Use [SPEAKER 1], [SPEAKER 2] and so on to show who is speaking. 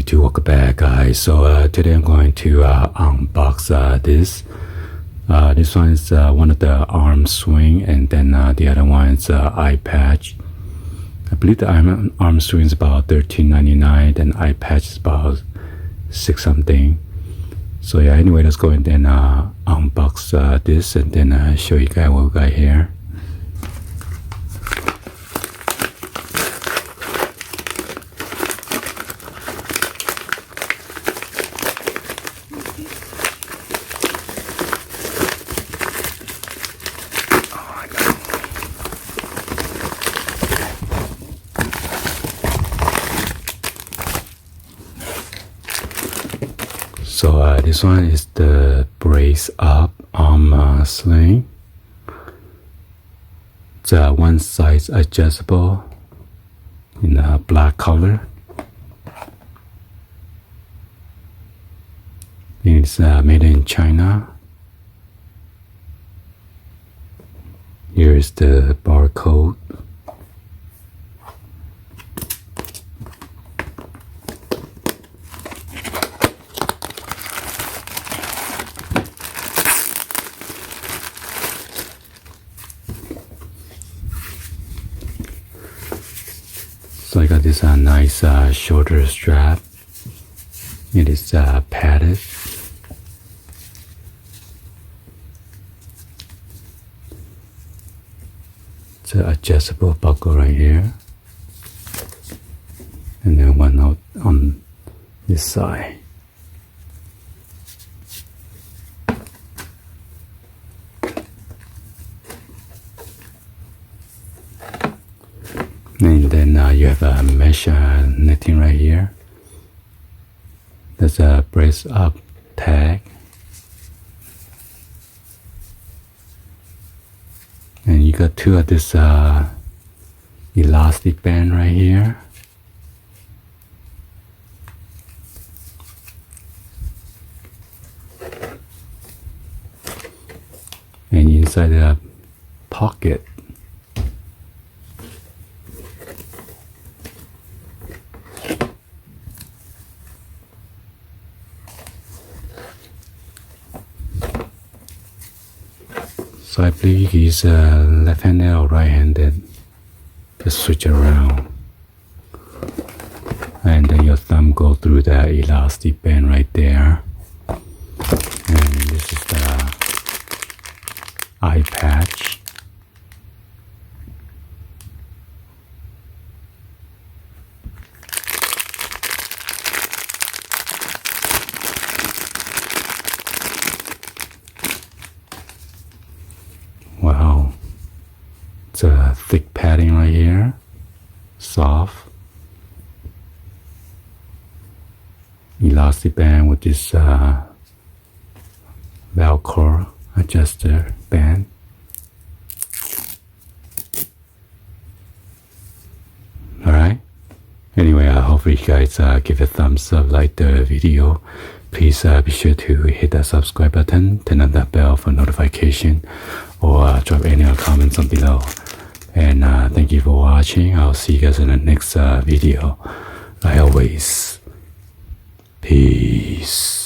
[SPEAKER 1] to welcome back, guys. So today I'm going to unbox this. This one is one of the arm swing, and then the other one is Eyepatch. I believe the arm swing is about $13.99, then Eyepatch is about $6 something. So yeah, anyway, let's go and then unbox this and then show you guys what we got here. So this one is the brace up arm sling. It's one size adjustable in a black color. It's made in China. Here is the barcode. So I got this nice shoulder strap. It is padded. It's an adjustable buckle right here, and then one out on this side. And then you have a mesh netting right here. There's a brace up tag. And you got two of this elastic band right here. And inside the pocket, so I believe he's left-handed or right-handed. Just switch around, and then your thumb go through the elastic band right there. And this is the eye patch. Wow, it's a thick padding right here, soft. Elastic band with this Velcro adjuster band. Alright, anyway, hopefully you guys give a thumbs up, like the video. Please be sure to hit that subscribe button, turn on that bell for notification, or drop any comments on below. And thank you for watching. I'll see you guys in the next video. Like always, peace.